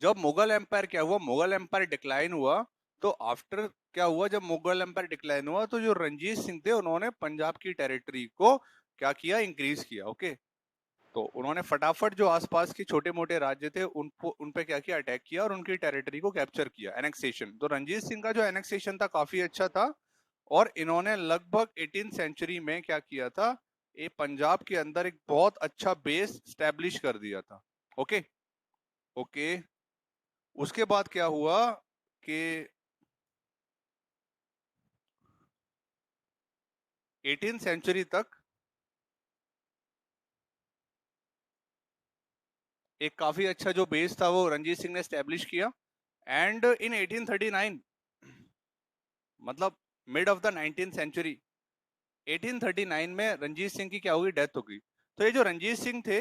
जब मुगल एम्पायर क्या हुआ, मुगल एम्पायर डिक्लाइन हुआ, तो आफ्टर क्या हुआ, जब मुगल एम्पायर डिक्लाइन हुआ तो जो रंजीत सिंह थे उन्होंने पंजाब की टेरिटरी को क्या किया, इंक्रीज किया। ओके, तो उन्होंने फटाफट जो आसपास के छोटे मोटे राज्य थे उनको, उन पे क्या किया, अटैक किया और उनकी टेरिटरी को कैप्चर किया, एनेक्सेशन। तो रंजीत सिंह का जो एनेक्सेशन था काफी अच्छा था, और इन्होंने लगभग 18 सेंचुरी में क्या किया था, ये पंजाब के अंदर एक बहुत अच्छा बेस स्टैब्लिश कर दिया था। ओके ओके, उसके बाद क्या हुआ कि 18 सेंचुरी तक एक काफी अच्छा जो बेस था वो रंजीत सिंह ने स्टैब्लिश किया। एंड इन 1839, मतलब mid of the 19th century, 1839 में रंजीत सिंह की क्या हुई, डेथ हो गई। तो ये जो रंजीत सिंह थे,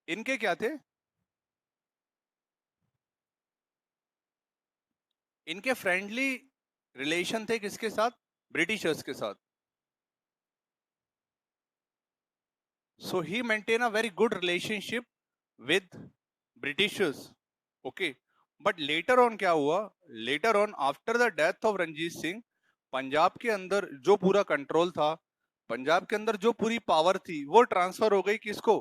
इनके क्या थे, इनके फ्रेंडली रिलेशन थे किसके साथ, ब्रिटिशर्स के साथ। So he maintain a very good relationship with Britishers. Okay, but later on क्या हुआ, later on after the death of Ranjit Singh, Punjab के अंदर जो पूरा कंट्रोल था, पंजाब के अंदर जो पूरी पावर थी, वो ट्रांसफर हो गई किसको,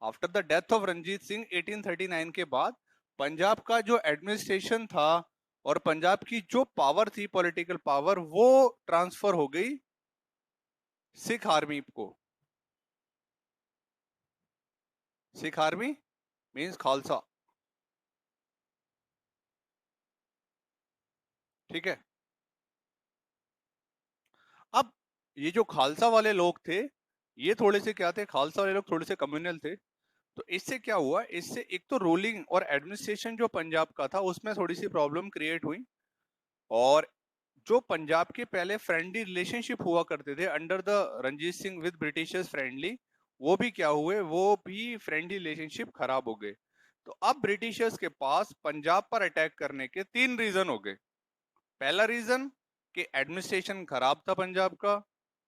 after the death of Ranjit Singh 1839 के बाद पंजाब का जो एडमिनिस्ट्रेशन था और पंजाब की जो पावर थी, पॉलिटिकल पावर, वो ट्रांसफर हो गई सिख आर्मी को। Sikh army means Khalsa. ठीक है, अब ये जो खालसा वाले लोग थे, ये थोड़े से क्या थे, खालसा वाले लोग थोड़े से कम्युनल थे। तो इससे क्या हुआ, इससे एक तो रूलिंग और एडमिनिस्ट्रेशन जो पंजाब का था उसमें थोड़ी सी प्रॉब्लम क्रिएट हुई, और जो पंजाब के पहले फ्रेंडली रिलेशनशिप हुआ करते थे under the Ranjit Singh with britishers friendly, वो भी क्या हुए, वो भी फ्रेंडली रिलेशनशिप खराब हो गए। तो अब ब्रिटिशर्स के पास पंजाब पर अटैक करने के तीन रीजन हो गए। पहला रीजन कि एडमिनिस्ट्रेशन खराब था पंजाब का,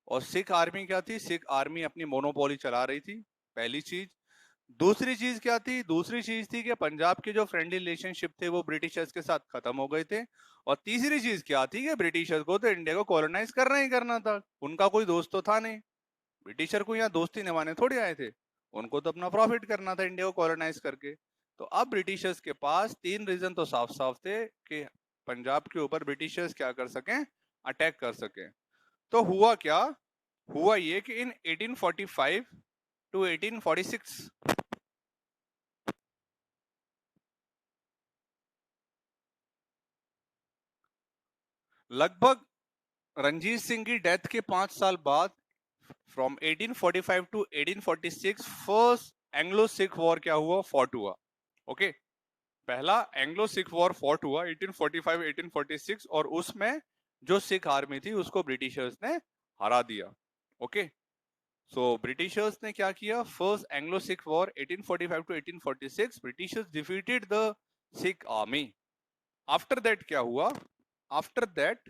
और सिख आर्मी क्या थी, सिख आर्मी अपनी मोनोपोली चला रही थी, पहली चीज। दूसरी चीज क्या थी, दूसरी चीज थी कि पंजाब के जो फ्रेंडली रिलेशनशिप थे वो ब्रिटिशर्स के साथ खत्म हो गए थे। और तीसरी चीज क्या थी कि ब्रिटिशर्स को तो इंडिया को कॉलोनाइज करना ही करना था, उनका कोई दोस्त तो था नहीं, ब्रिटिशर को यहाँ दोस्ती निभाने थोड़ी आए थे, उनको तो अपना प्रॉफिट करना था इंडिया को कॉलोनाइज करके। तो अब ब्रिटिशर्स के पास तीन रीजन तो साफ साफ थे कि पंजाब के ऊपर ब्रिटिशर्स क्या कर सकें, अटैक कर सकें। तो हुआ क्या, हुआ ये कि इन 1845 टू 1846, लगभग रंजीत सिंह की डेथ के 5 साल बाद, from 1845 to 1846, first Anglo Sikh war क्या हुआ, फॉट हुआ। ओके, पहला एंग्लो सिख वॉर फॉट हुआ 1845 1846, और उसमें जो सिख आर्मी थी उसको ब्रिटिशर्स ने हरा दिया। ओके, सो ब्रिटिशर्स ने क्या किया, first Anglo Sikh war 1845 to 1846, britishers defeated the Sikh army. After that क्या हुआ, आफ्टर दैट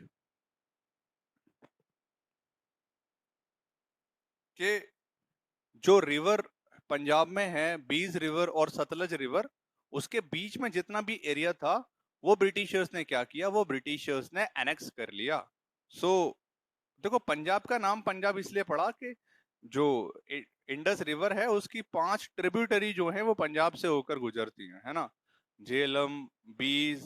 के जो रिवर पंजाब में है, बीज रिवर और सतलज रिवर, उसके बीच में जितना भी एरिया था वो ब्रिटिशर्स ने क्या किया, वो ब्रिटिशर्स ने एनेक्स कर लिया। सो देखो, पंजाब का नाम पंजाब इसलिए पड़ा कि जो इंडस रिवर है उसकी 5 ट्रिब्यूटरी जो है वो पंजाब से होकर गुजरती हैं, है ना, झेलम, बीज,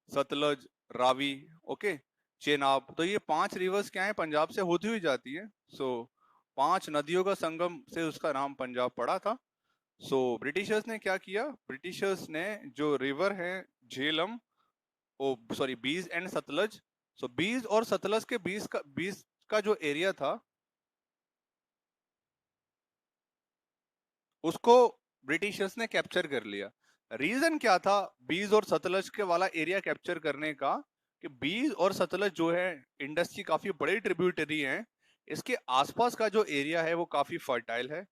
सतलज, रावी, ओके, चेनाब। तो ये 5 रिवर्स क्या है, पंजाब से होती हुई जाती है। सो 5 नदियों का संगम से उसका नाम पंजाब पड़ा था। सो ब्रिटिशर्स ने क्या किया, ब्रिटिशर्स ने जो रिवर है, झेलम, ओ सॉरी, बीज एंड सतलज, सो बीज और सतलज के बीच का जो एरिया था उसको ब्रिटिशर्स ने कैप्चर कर लिया। रीजन क्या था बीज और सतलज के वाला एरिया कैप्चर करने का, कि बीज और सतलज जो है इंडस की काफी बड़ी ट्रिब्यूटरी है, इसके आसपास का जो एरिया है वो काफी फर्टाइल है।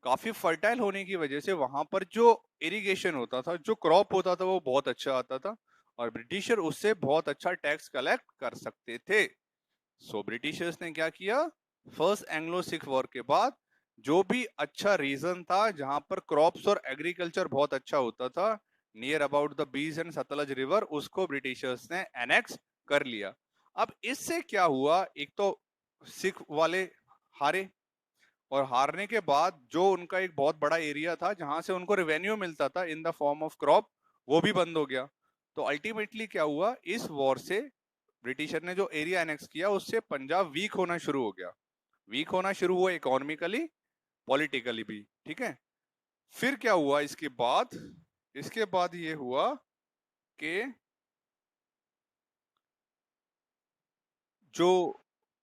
काफी फर्टाइल होने की वजह से वहां पर जो इरिगेशन होता था, जो क्रॉप होता था, वो बहुत अच्छा आता था, और ब्रिटिशर उससे बहुत अच्छा टैक्स कलेक्ट कर सकते थे। सो ब्रिटिशर्स ने क्या किया, फर्स्ट एंग्लो सिख वॉर के बाद जो भी अच्छा रीजन था जहां पर क्रॉप्स और एग्रीकल्चर बहुत अच्छा होता था, near about the bees and Sutlej river, उसको ब्रिटिशर्स ने एनेक्स कर लिया। अब इससे क्या हुआ, एक तो सिख वाले हारे, और हारने के बाद जो उनका एक बहुत बड़ा एरिया था जहां से उनको रेवेन्यू मिलता था in the form of crop, वो भी बंद हो गया। तो अल्टीमेटली क्या हुआ, इस वॉर से ब्रिटिशर ने जो एरिया एनेक्स किया उससे पंजाब वीक होना शुरू हो गया। वीक होना शुरू हुआ इकोनॉमिकली, पॉलिटिकली भी, ठीक है। फिर क्या हुआ इसके बाद ये हुआ कि जो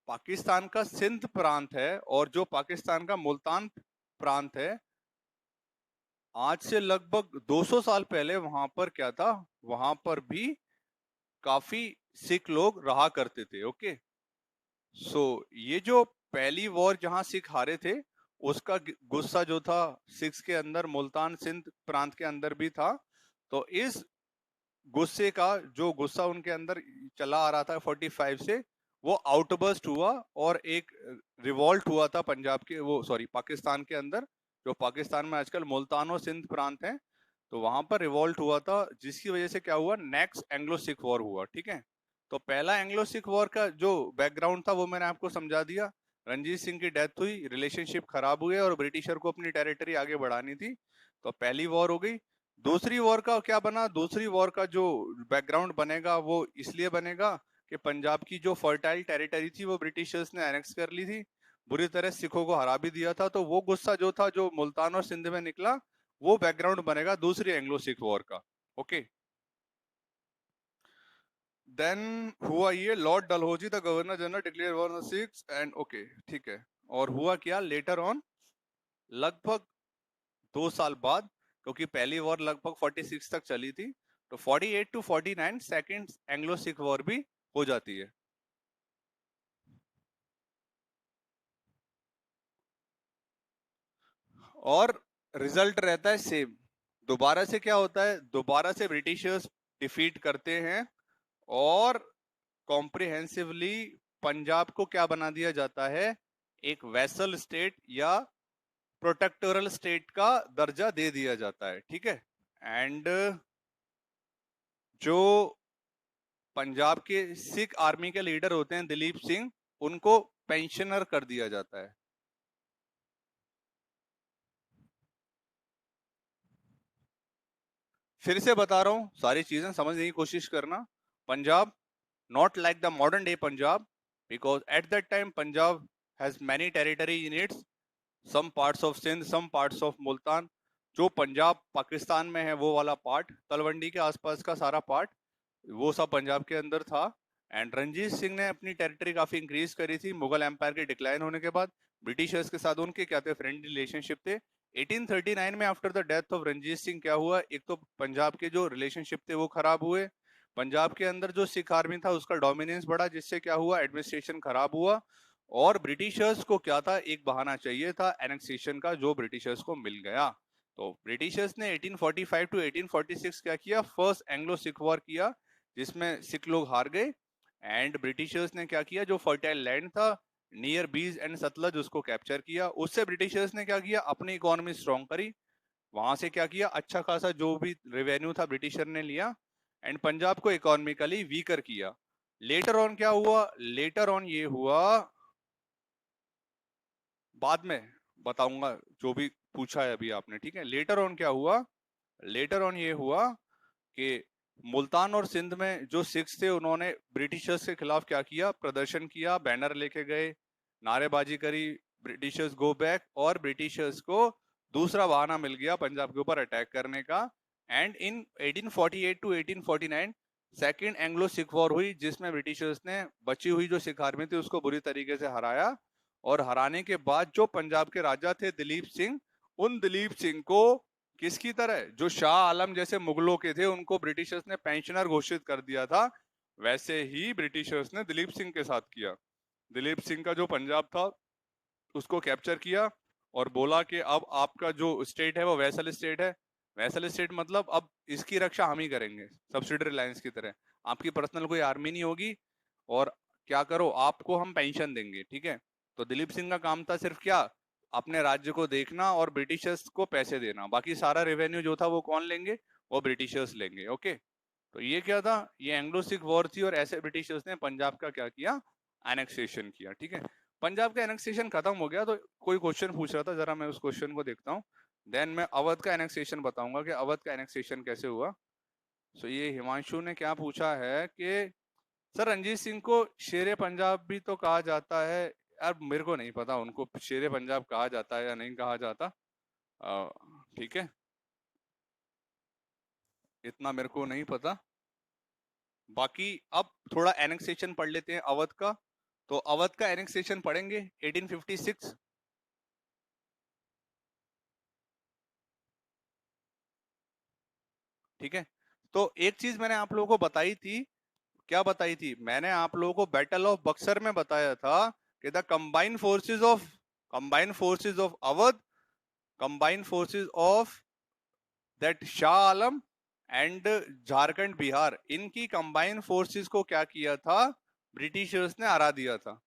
पाकिस्तान का सिंध प्रांत है और जो पाकिस्तान का मुल्तान प्रांत है, आज से लगभग 200 साल पहले वहां पर क्या था, वहां पर भी काफी सिख लोग रहा करते थे। ओके, सो ये जो पहली वॉर जहां सिख हारे थे, उसका गुस्सा जो था सिख्स के अंदर, मुल्तान सिंध प्रांत के अंदर भी था। तो इस गुस्से का जो गुस्सा उनके अंदर चला आ रहा था 45 से, वो आउटबर्स्ट हुआ और एक रिवॉल्ट हुआ था पंजाब के, वो सॉरी पाकिस्तान के अंदर, जो पाकिस्तान में आजकल मुल्तान और सिंध प्रांत है, तो वहां पर रिवॉल्ट हुआ था, जिसकी वजह से क्या हुआ, नेक्स्ट एंग्लो सिख वॉर हुआ। ठीक है, तो पहला एंग्लो सिख वॉर का जो बैकग्राउंड था वो मैंने आपको समझा दिया। रंजीत सिंह की डेथ हुई, रिलेशनशिप खराब हुए और ब्रिटिशर को अपनी टेरिटरी आगे बढ़ानी थी, तो पहली वॉर हो गई। दूसरी वॉर का क्या बना, दूसरी वॉर का जो बैकग्राउंड बनेगा वो इसलिए बनेगा कि पंजाब की जो फर्टाइल टेरिटरी थी वो ब्रिटिशर्स ने एनेक्स कर ली थी, बुरी तरह सिखों को हरा भी दिया था, तो वो गुस्सा जो था जो मुल्तान और सिंध में निकला, वो बैकग्राउंड बनेगा दूसरी एंग्लो सिख वॉर का। ओके, देन हुआ ये, Lord Dalhousie the governor general declare war on Sikhs and, okay ठीक है। और हुआ क्या लेटर ऑन, लगभग 2 साल बाद, क्योंकि पहली वॉर लगभग 46 तक चली थी, तो 48 to 49 second Anglo Sikh war भी हो जाती है। और रिजल्ट रहता है सेम। दोबारा से क्या होता है, दोबारा से ब्रिटिशर्स डिफीट करते हैं और कॉम्प्रिहेंसिवली पंजाब को क्या बना दिया जाता है, एक वैसल स्टेट या प्रोटेक्टोरल स्टेट का दर्जा दे दिया जाता है। ठीक है, एंड जो पंजाब के सिख आर्मी के लीडर होते हैं दिलीप सिंह, उनको पेंशनर कर दिया जाता है। फिर से बता रहा हूं, सारी चीजें समझने की कोशिश करना। Punjab, not like the modern day Punjab, because at that time Punjab has many territory in its, some parts of Sindh, some parts of Multan। जो पंजाब पाकिस्तान में है वो वाला पार्ट, तलवंडी के आसपास का सारा पार्ट, वो सब पंजाब के अंदर था। एंड रंजीत सिंह ने अपनी टेरिटरी काफी इंक्रीज करी थी मुगल एम्पायर के डिक्लाइन होने के बाद। ब्रिटिशर्स के साथ उनके क्या थे, फ्रेंडली रिलेशनशिप थे। 1839 में after the death of Ranjit Singh क्या हुआ, एक तो पंजाब के जो रिलेशनशिप थे वो खराब हुए, पंजाब के अंदर जो सिख आर्मी था उसका डोमिनेंस बढ़ा, जिससे क्या हुआ, एडमिनिस्ट्रेशन खराब हुआ। और ब्रिटिशर्स को क्या था, एक बहाना चाहिए था एनेक्सेशन का, जो ब्रिटिशर्स को मिल गया। तो ब्रिटिशर्स ने 1845 टू 1846 क्या किया, फर्स्ट एंग्लो सिख वॉर किया, जिसमें सिख लोग हार गए। एंड ब्रिटिशर्स ने क्या किया, जो फर्टाइल लैंड था नियर बीज एंड सतलज, उसको कैप्चर किया। उससे ब्रिटिशर्स ने क्या किया, अपनी इकोनॉमी स्ट्रॉन्ग करी, वहां से क्या किया, अच्छा खासा जो भी रेवेन्यू था ब्रिटिशर ने लिया, एंड पंजाब को इकोनॉमिकली वीकर किया। लेटर ऑन क्या हुआ, लेटर ऑन ये हुआ, बाद में बताऊंगा, जो भी पूछा है अभी आपने, ठीक है। लेटर ऑन क्या हुआ, लेटर ऑन ये हुआ कि मुल्तान और सिंध में जो सिख्स थे उन्होंने ब्रिटिशर्स के खिलाफ क्या किया, प्रदर्शन किया, बैनर लेके गए, नारेबाजी करी, ब्रिटिशर्स गो बैक, और ब्रिटिशर्स को दूसरा बहाना मिल गया पंजाब के ऊपर अटैक करने का। And in 1848 to 1849 second Anglo Sikh war हुई, जिसमें ब्रिटिशर्स ने बची हुई जो सिख आर्मी थी उसको बुरी तरीके से हराया। और हराने के बाद जो पंजाब के राजा थे दिलीप सिंह, उन दिलीप सिंह को किसकी तरह, जो शाह आलम जैसे मुगलों के थे उनको ब्रिटिशर्स ने पेंशनर घोषित कर दिया था, वैसे ही ब्रिटिशर्स ने दिलीप सिंह के साथ किया। दिलीप सिंह का जो पंजाब था उसको कैप्चर किया और बोला कि अब आपका जो स्टेट है वो वैसल स्टेट है। वैसल स्टेट मतलब अब इसकी रक्षा हम ही करेंगे, सब्सिडरी लाइंस की तरह, आपकी पर्सनल कोई आर्मी नहीं होगी, और क्या करो, आपको हम पेंशन देंगे। ठीक है, तो दिलीप सिंह का काम था सिर्फ क्या, अपने राज्य को देखना और ब्रिटिशर्स को पैसे देना, बाकी सारा रेवेन्यू जो था वो कौन लेंगे, वो ब्रिटिशर्स लेंगे। ओके, तो ये क्या था, ये एंग्लो सिख वॉर थी और ऐसे ब्रिटिशर्स ने पंजाब का क्या किया, एनेक्सेशन किया। ठीक है, पंजाब का एनेक्सेशन खत्म हो गया, तो कोई क्वेश्चन पूछ रहा था, जरा मैं उस क्वेश्चन को देखता हूँ, देन मैं अवध का एनेक्सेशन बताऊंगा कि अवध का एनेक्सेशन कैसे हुआ। सो ये हिमांशु ने क्या पूछा है कि सर रंजीत सिंह को शेरे पंजाब भी तो कहा जाता है। यार मेरे को नहीं पता उनको शेरे पंजाब कहा जाता है या नहीं कहा जाता, ठीक है, इतना मेरे को नहीं पता। बाकी अब थोड़ा एनेक्सेशन पढ़ लेते हैं अवध का। तो अवध का एनेक्सेशन पढ़ेंगे 1856। ठीक है, तो एक चीज मैंने आप लोगों को बताई थी, क्या बताई थी मैंने आप लोगों को, बैटल ऑफ बक्सर में बताया था कि the combined forces of Awadh, combined forces of that Shah Alam and Jharkhand Bihar, इनकी कंबाइंड फोर्सेस को क्या किया था, ब्रिटिशर्स ने हरा दिया था।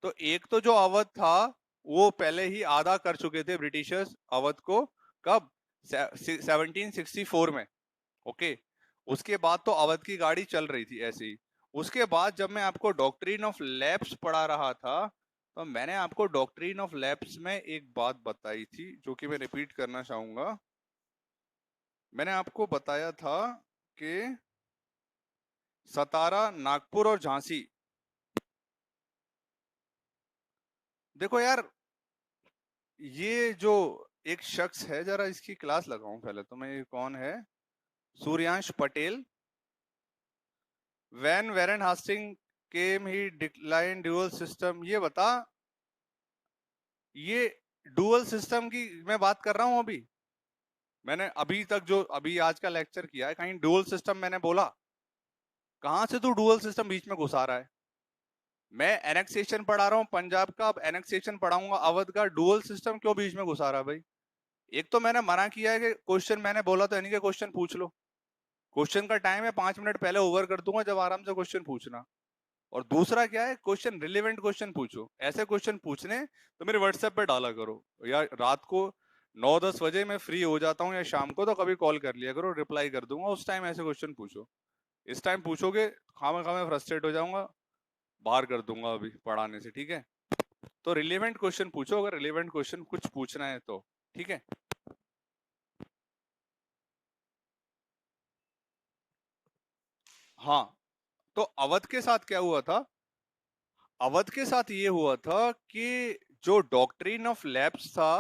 तो एक तो जो अवध था वो पहले ही आधा कर चुके थे ब्रिटिशर्स अवध को, कब, 1764 में। ओके, उसके बाद तो अवध की गाड़ी चल रही थी ऐसे ही। उसके बाद जब मैं आपको डॉक्ट्रिन ऑफ लैप्स पढ़ा रहा था, तो मैंने आपको डॉक्ट्रिन ऑफ लैप्स में एक बात बताई थी जो कि मैं रिपीट करना चाहूंगा। मैंने आपको बताया था कि सतारा, नागपुर और झांसी, देखो यार, ये जो एक शख्स है, जरा इसकी क्लास लगाऊं पहले तो मैं, ये कौन है, Suryansh Patel. When Warren Hastings came he decline dual system, ये बता, ये डुअल सिस्टम की मैं बात कर रहा हूं अभी, मैंने अभी तक जो अभी आज का लेक्चर किया है, कहीं डुअल सिस्टम मैंने बोला? कहां से तू डुअल सिस्टम बीच में घुसा रहा है? मैं एनेक्सेशन पढ़ा रहा हूँ पंजाब का, अब एनेक्सेशन पढ़ाऊंगा अवध का, डुअल सिस्टम क्यों बीच में घुसा रहा है भाई? एक तो मैंने मना किया है कि क्वेश्चन मैंने बोला तो यानी कि क्वेश्चन पूछ लो, क्वेश्चन का टाइम है 5 मिनट पहले ओवर कर दूंगा जब आराम से क्वेश्चन पूछना। और दूसरा क्या है, क्वेश्चन रिलेवेंट क्वेश्चन पूछो, ऐसे क्वेश्चन पूछने तो मेरे व्हाट्सएप पे डाला करो, या रात को 9-10 बजे मैं फ्री हो जाता हूँ, या शाम को, तो कभी कॉल कर लिया करो, रिप्लाई कर दूंगा उस टाइम, ऐसे क्वेश्चन पूछो। इस टाइम पूछोगे खामा खामा फ्रस्ट्रेट हो जाऊंगा, बाहर कर दूंगा अभी पढ़ाने से। ठीक है, तो रिलेवेंट क्वेश्चन पूछो अगर रिलेवेंट क्वेश्चन कुछ पूछना है तो। ठीक है, हाँ, तो अवध के साथ क्या हुआ था, अवध के साथ ये हुआ था कि जो डॉक्ट्रिन ऑफ लैप्स था,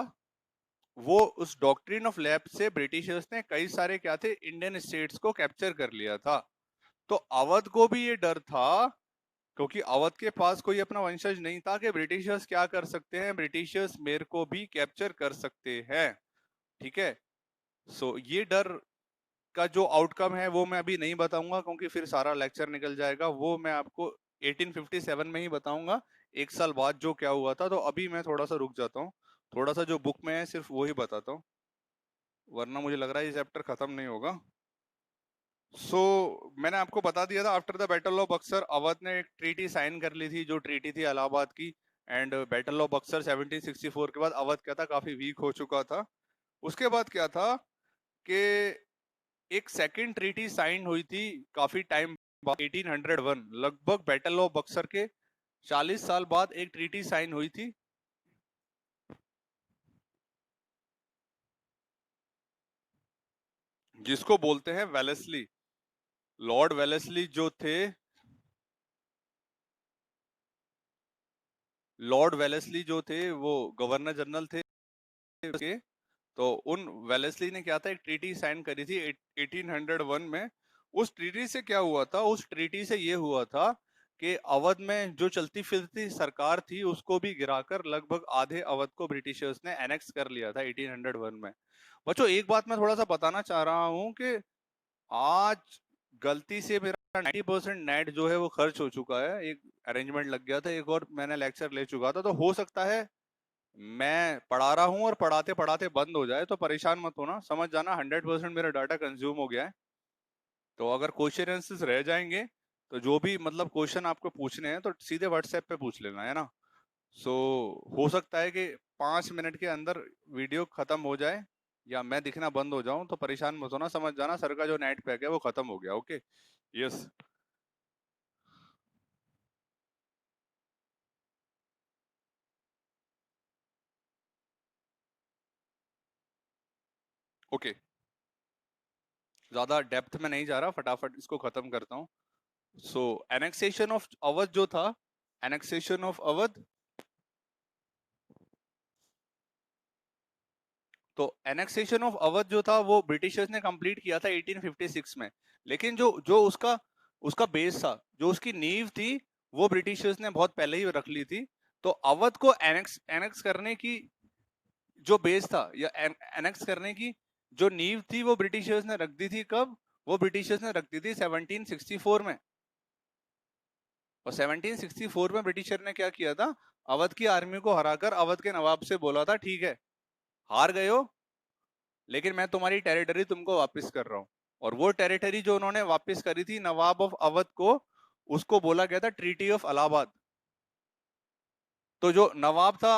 वो उस डॉक्ट्रिन ऑफ लैप्स से ब्रिटिशर्स ने कई सारे क्या थे, इंडियन स्टेट्स को कैप्चर कर लिया था। तो अवध को भी ये डर था, क्योंकि अवध के पास कोई अपना वंशज नहीं था, कि ब्रिटिशर्स क्या कर सकते हैं, ब्रिटिशर्स मेरे को भी कैप्चर कर सकते हैं। ठीक है, सो ये डर का जो आउटकम है वो मैं अभी नहीं बताऊंगा, क्योंकि फिर सारा लेक्चर निकल जाएगा, वो मैं आपको 1857 में ही बताऊंगा, एक साल बाद जो क्या हुआ था। तो अभी मैं थोड़ा सा रुक जाता हूँ, थोड़ा सा जो बुक में है सिर्फ वो ही बताता हूँ, वरना मुझे लग रहा है ये चैप्टर खत्म नहीं होगा। मैंने आपको बता दिया था, after the battle of Buxar Awadh ने एक ट्रीटी साइन कर ली थी, जो ट्रीटी थी इलाहाबाद की। एंड बैटल ऑफ बक्सर 1764 के बाद अवध क्या था, काफी वीक हो चुका था। उसके बाद क्या था कि एक सेकंड ट्रीटी साइन हुई थी काफी टाइम बाद, 1801, लगभग बैटल ऑफ बक्सर के 40 साल बाद एक ट्रीटी साइन हुई थी, जिसको बोलते हैं वेलेस्ली। लॉर्ड वेलेस्ली जो थे, लॉर्ड वेलेस्ली जो थे वो गवर्नर जनरल थे के। तो उन वेलेस्ली ने क्या था, एक ट्रीटी साइन करी थी 1801 में। उस ट्रीटी से क्या हुआ था, उस ट्रीटी से ये हुआ था कि अवध में जो चलती फिरती सरकार थी उसको भी गिराकर लगभग आधे अवध को ब्रिटिशर्स ने एनेक्स कर लिया था 1801 में। बच्चों एक बात मैं थोड़ा सा बताना चाह रहा हूँ कि आज गलती से मेरा 90% नेट जो है वो खर्च हो चुका है, एक अरेंजमेंट लग गया था, एक और मैंने लेक्चर ले चुका था, तो हो सकता है मैं पढ़ा रहा हूँ और पढ़ाते पढ़ाते बंद हो जाए, तो परेशान मत होना, समझ जाना 100% मेरा डाटा कंज्यूम हो गया है। तो अगर क्वेश्चन आंसर्स रह जाएंगे, तो जो भी मतलब क्वेश्चन आपको पूछने हैं तो सीधे व्हाट्सएप पे पूछ लेना, है ना। सो हो सकता है कि 5 मिनट के अंदर वीडियो खत्म हो जाए, या मैं दिखना बंद हो जाऊं तो परेशान मत होना, समझ जाना सर का जो नेट पैक है वो खत्म हो गया। Okay, yes. ओके, ज्यादा डेप्थ में नहीं जा रहा, फटाफट इसको खत्म करता हूँ। सो एनेक्सेशन ऑफ अवध जो था, एनेक्सेशन ऑफ अवध, तो एनेक्सेशन ऑफ अवध जो था वो ब्रिटिशर्स ने कंप्लीट किया था 1856 में। लेकिन जो जो उसका उसका बेस था, जो उसकी नींव थी, वो ब्रिटिशर्स ने बहुत पहले ही रख ली थी। तो अवध को एनेक्स एनेक्स करने की जो बेस था, या एनेक्स करने की जो नींव थी, वो ब्रिटिशर्स ने रख दी थी कब? वो ब्रिटिशर्स ने रख दी थी 1764 में। और 1764 में ब्रिटिशर ने क्या किया था? अवध की आर्मी को हराकर अवध के नवाब से बोला था, ठीक है हार गए हो, लेकिन मैं तुम्हारी टेरिटरी तुमको वापस कर रहा हूं। और वो टेरिटरी जो उन्होंने वापस करी थी नवाब ऑफ अवध को, उसको बोला गया था ट्रीटी ऑफ इलाहाबाद। तो जो नवाब था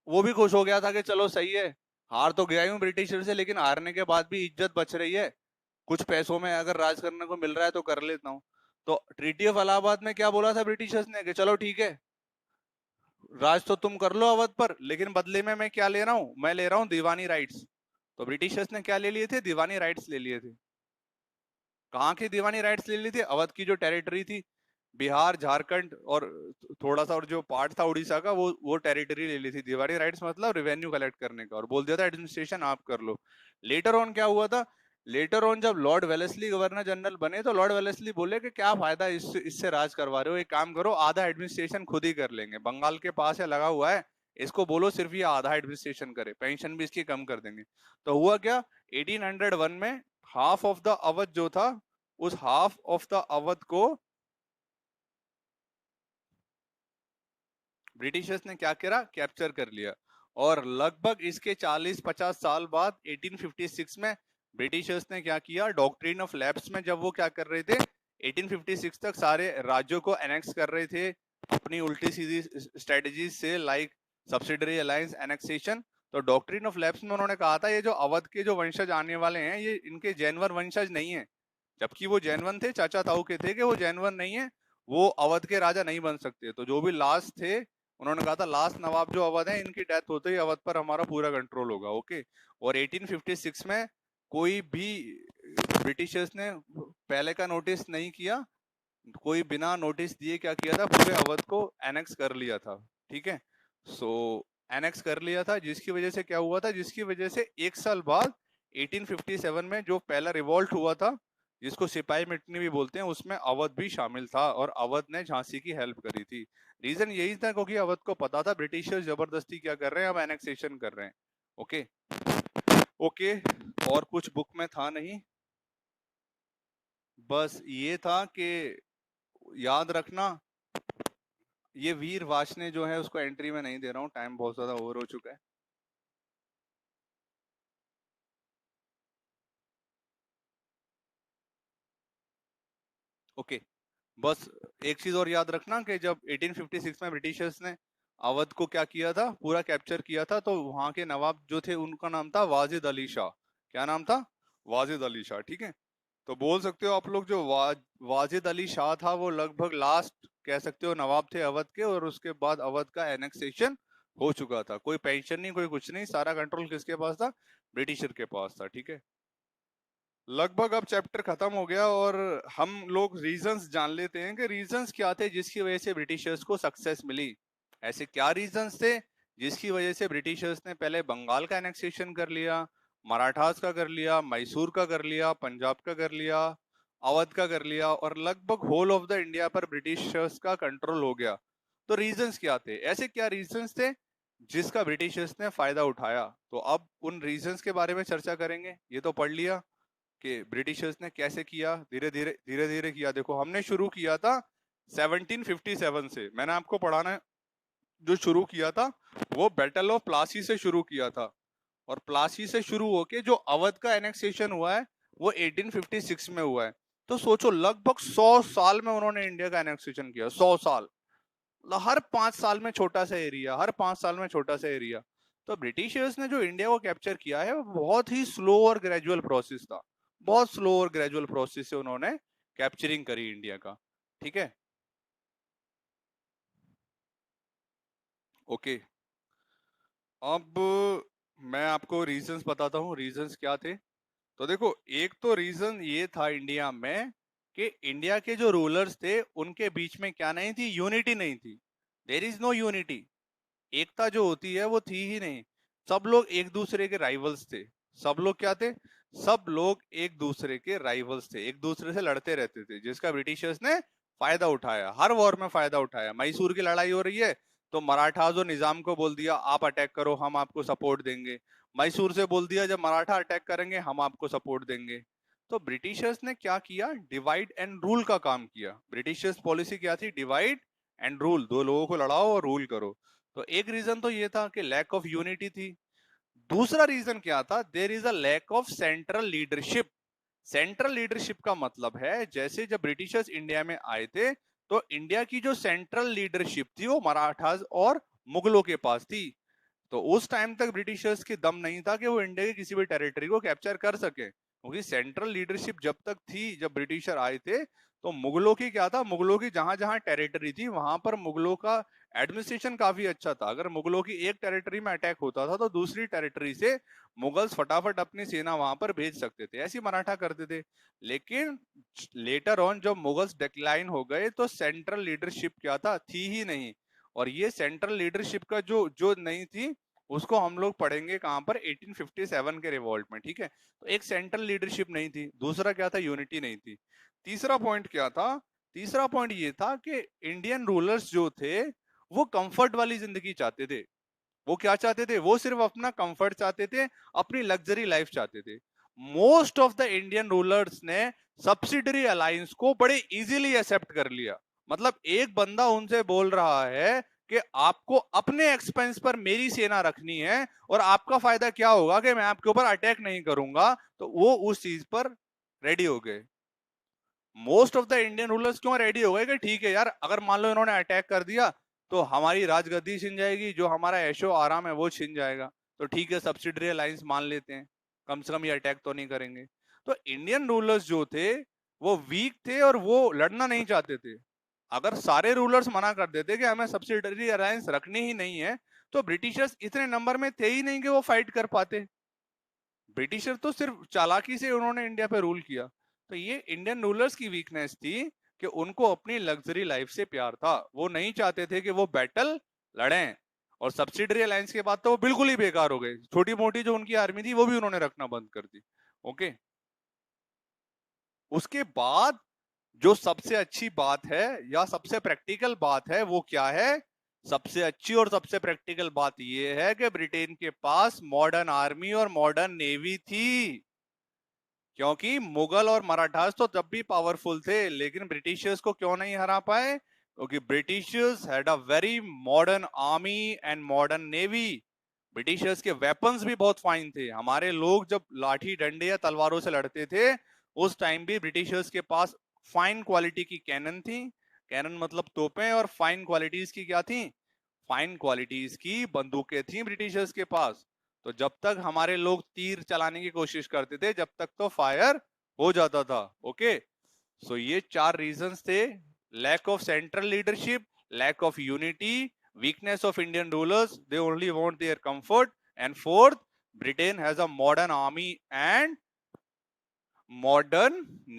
वो भी खुश हो गया था कि चलो सही है, हार तो गया हूं ब्रिटिशर से, लेकिन हारने के बाद भी इज्जत बच रही है, कुछ पैसों में अगर राज करने को मिल रहा है तो कर लेता हूं। तो ट्रीटी ऑफ इलाहाबाद में क्या बोला था ब्रिटिशर्स ने कि चलो ठीक है, राज तो तुम कर लो अवध पर, लेकिन बदले में मैं क्या ले रहा हूं? मैं ले रहा हूं दीवानी राइट्स। तो ब्रिटिशर्स ने क्या ले लिए थे? दीवानी राइट्स ले लिए थे। कहाँ की दीवानी राइट्स ले ली थी? अवध की जो टेरिटरी थी, बिहार, झारखंड और थोड़ा सा और जो पार्ट था उड़ीसा का, वो टेरिटरी ले ली थी। दीवानी राइट्स मतलब रेवेन्यू कलेक्ट करने का, और बोल दिया था एडमिनिस्ट्रेशन आप कर लो। लेटर ऑन क्या हुआ था? लेटर ऑन जब लॉर्ड वेलेस्ली गवर्नर जनरल बने, तो लॉर्ड वेलेस्ली बोले कि क्या फायदा इससे राज करवा रहे हो, एक काम करो आधा एडमिनिस्ट्रेशन खुद ही कर लेंगे, बंगाल के पास है लगा हुआ है, इसको बोलो सिर्फ ये आधा एडमिनिस्ट्रेशन करे, पेंशन भी इसकी कम कर देंगे। तो हुआ क्या, 1801 में हाफ ऑफ द अवध जो था, उस हाफ ऑफ द अवध को ब्रिटिशर्स ने क्या करा? कैप्चर कर लिया। और लगभग इसके 40-50 साल बाद 1856 में ब्रिटिशर्स ने क्या किया? डॉक्ट्रिन ऑफ लैप्स में जब वो क्या कर रहे थे, 1856 तक सारे राज्यों को एनेक्स कर रहे थे अपनी उल्टी सीधी स्ट्रेटजी से, लाइक सब्सिडरी अलायंस, एनेक्सेशन। तो डॉक्ट्रिन ऑफ लैप्स में उन्होंने कहा था ये जो अवध के जो वंशज आने वाले हैं, ये इनके जैनवर वंशज नहीं है, जबकि वो जैनवन थे, चाचा ताऊ के थे, कि वो जैनवन नहीं है, वो अवध के राजा नहीं बन सकते। तो जो भी लास्ट थे, उन्होंने कहा था लास्ट नवाब जो अवध है, इनकी डेथ होते ही अवध पर हमारा पूरा कंट्रोल होगा। ओके। और 1856 में कोई भी ब्रिटिशर्स ने पहले का नोटिस नहीं किया, कोई बिना नोटिस दिए क्या किया था, पूरे अवध को एनेक्स कर लिया था। ठीक है, सो एनेक्स कर लिया था, जिसकी वजह से क्या हुआ था, जिसकी वजह से एक साल बाद 1857 में जो पहला रिवॉल्ट हुआ था, जिसको सिपाही मिटनी भी बोलते हैं, उसमें अवध भी शामिल था, और अवध ने झांसी की हेल्प करी थी। रीजन यही था क्योंकि अवध को पता था ब्रिटिशर्स जबरदस्ती क्या कर रहे हैं, अब एनेक्सेशन कर रहे हैं। Okay, okay. और कुछ बुक में था नहीं, बस ये था कि याद रखना, ये वीर वाशने जो है उसको एंट्री में नहीं दे रहा हूँ, टाइम बहुत ज्यादा ओवर हो चुका है। ओके, बस एक चीज और याद रखना कि जब 1856 में ब्रिटिशर्स ने अवध को क्या किया था, पूरा कैप्चर किया था, तो वहां के नवाब जो थे उनका नाम था वाजिद अली शाह। क्या नाम था? वाजिद अली शाह। ठीक है, तो बोल सकते हो आप लोग जो वाजिद अली शाह था, वो लगभग लास्ट कह सकते हो नवाब थे अवध के, और उसके बाद अवध का एनेक्सेशन हो चुका था। कोई पेंशन नहीं, कोई कुछ नहीं, सारा कंट्रोल किसके पास था? ब्रिटिशर के पास था। ठीक है, लगभग अब चैप्टर खत्म हो गया, और हम लोग रीजंस जान लेते हैं कि रीजंस क्या थे जिसकी वजह से ब्रिटिशर्स को सक्सेस मिली। ऐसे क्या रीजंस थे जिसकी वजह से ब्रिटिशर्स ने पहले बंगाल का एनेक्सेशन कर लिया, मराठास का कर लिया, मैसूर का कर लिया, पंजाब का कर लिया, अवध का कर लिया, और लगभग होल ऑफ द इंडिया पर ब्रिटिशर्स का कंट्रोल हो गया। तो रीजंस क्या थे? ऐसे क्या रीजंस थे जिसका ब्रिटिशर्स ने फायदा उठाया? तो अब उन रीजंस के बारे में चर्चा करेंगे। ये तो पढ़ लिया कि ब्रिटिशर्स ने कैसे किया, धीरे धीरे किया। देखो, हमने शुरू किया था 1757 से, मैंने आपको पढ़ाना जो शुरू किया था वो बैटल ऑफ प्लासी से शुरू किया था, और प्लासी से शुरू होके जो अवध का एनेक्सेशन हुआ है वो 1856 में हुआ है। तो सोचो, लगभग 100 साल में उन्होंने इंडिया का एनेक्सेशन किया। 100 साल, मतलब हर 5 साल में छोटा सा एरिया, हर 5 साल में छोटा सा एरिया। तो ब्रिटिशर्स ने जो इंडिया को कैप्चर किया है वो बहुत ही स्लो और ग्रेजुअल प्रोसेस था, बहुत स्लो और ग्रेजुअल प्रोसेस से उन्होंने कैप्चरिंग करी इंडिया का। ठीक है, ओके। अब मैं आपको रीजंस बताता हूँ, रीजंस क्या थे। तो देखो, एक तो रीजन ये था इंडिया में कि इंडिया के जो रूलर्स थे उनके बीच में क्या नहीं थी, यूनिटी नहीं थी। देयर इज नो यूनिटी, एकता जो होती है वो थी ही नहीं। सब लोग एक दूसरे के राइवल्स थे। सब लोग क्या थे? सब लोग एक दूसरे के राइवल्स थे, एक दूसरे से लड़ते रहते थे, जिसका ब्रिटिशर्स ने फायदा उठाया, हर वॉर में फायदा उठाया। मैसूर की लड़ाई हो रही है तो मराठास और निजाम को बोल दिया आप अटैक करो, हम आपको सपोर्ट देंगे। मैसूर से बोल दिया जब मराठा अटैक करेंगे हम आपको सपोर्ट देंगे। तो ब्रिटिशर्स ने क्या किया? डिवाइड एंड रूल का काम किया। ब्रिटिशर्स पॉलिसी क्या थी? डिवाइड एंड रूल, दो लोगों को लड़ाओ और रूल करो। तो एक रीजन तो ये था कि लैक ऑफ यूनिटी थी। दूसरा रीजन क्या था? There is a lack of central leadership. Central leadership का मतलब है, जैसे जब ब्रिटिशर्स इंडिया में आए थे तो इंडिया की जो सेंट्रल लीडरशिप थी वो मराठास और मुगलों के पास थी। तो उस टाइम तक ब्रिटिशर्स की दम नहीं था कि वो इंडिया की किसी भी टेरिटरी को कैप्चर कर सके, क्योंकि सेंट्रल लीडरशिप जब तक थी, जब ब्रिटिशर आए थे तो मुगलों की क्या था, मुगलों की जहां जहां टेरिटरी थी वहां पर मुगलों का एडमिनिस्ट्रेशन काफी अच्छा था। अगर मुगलों की एक टेरिटरी में अटैक होता था तो दूसरी टेरिटरी से मुगल्स फटाफट अपनी सेना वहां पर भेज सकते थे, ऐसी मराठा करते थे। लेकिन लेटर ऑन जब मुगल्स डिक्लाइन हो गए तो सेंट्रल लीडरशिप क्या था, थी ही नहीं। और ये सेंट्रल लीडरशिप का जो जो नहीं थी उसको हम लोग पढ़ेंगे कहां पर, 1857 के रिवॉल्ट में। ठीक है, तो एक सेंट्रल लीडरशिप नहीं थी, दूसरा क्या था, यूनिटी नहीं थी। तीसरा पॉइंट क्या था? तीसरा पॉइंट ये था कि इंडियन रूलर्स जो थे वो कंफर्ट वाली जिंदगी चाहते थे। वो क्या चाहते थे? वो सिर्फ अपना कंफर्ट चाहते थे, अपनी लग्जरी लाइफ चाहते थे। Most of the Indian rulers ने सब्सिडरी अलायंस को बड़े इजीली एक्सेप्ट कर लिया। मतलब एक बंदा उनसे बोल रहा है कि आपको अपने एक्सपेंस पर मेरी सेना रखनी है और आपका फायदा क्या होगा कि मैं आपके ऊपर अटैक नहीं करूंगा, तो वो उस चीज पर रेडी हो गए। Most of the Indian rulers क्यों रेडी हो गए कि ठीक है यार, अगर मान लो इन्होंने अटैक कर दिया तो हमारी राजगद्दी छिन जाएगी, जो हमारा ऐशो आराम है वो छिन जाएगा। तो ठीक है, सब्सिडरी अलायंस मान लेते हैं, कम से कम ये अटैक तो नहीं करेंगे। तो इंडियन रूलर्स जो थे वो वीक थे और वो लड़ना नहीं चाहते थे। अगर सारे रूलर्स मना कर देते कि हमें सब्सिडरी अलायंस रखनी ही नहीं है, तो ब्रिटिशर्स इतने नंबर में थे ही नहीं कि वो फाइट कर पाते। ब्रिटिशर तो सिर्फ चालाकी से उन्होंने इंडिया पे रूल किया। तो ये इंडियन रूलर्स की वीकनेस थी कि उनको अपनी लग्जरी लाइफ से प्यार था, वो नहीं चाहते थे कि वो बैटल लड़ें। और सब्सिडरी अलायंस के बाद तो वो बिल्कुल ही बेकार हो गए, छोटी मोटी जो उनकी आर्मी थी वो भी उन्होंने रखना बंद कर दी। ओके, उसके बाद जो सबसे अच्छी बात है या सबसे प्रैक्टिकल बात है वो क्या है? सबसे अच्छी और सबसे प्रैक्टिकल बात यह है कि ब्रिटेन के पास मॉडर्न आर्मी और मॉडर्न नेवी थी। क्योंकि मुगल और मराठास तो जब भी पावरफुल थे, लेकिन ब्रिटिशर्स को क्यों नहीं हरा पाए? क्योंकि Britishers had a very modern army and modern navy. Britishers के वेपन्स भी बहुत फाइन थे। हमारे लोग जब लाठी डंडे या तलवारों से लड़ते थे उस टाइम भी ब्रिटिशर्स के पास फाइन क्वालिटी की कैनन थी। कैनन मतलब तोपें, और फाइन क्वालिटीज की क्या थी? फाइन क्वालिटीज की बंदूकें थी ब्रिटिशर्स के पास। तो जब तक हमारे लोग तीर चलाने की कोशिश करते थे जब तक तो फायर हो जाता था। ओके, सो ये चार रीजंस थे: lack of central leadership, lack of unity, weakness of Indian rulers, they only want their comfort, and fourth, Britain has a modern army and modern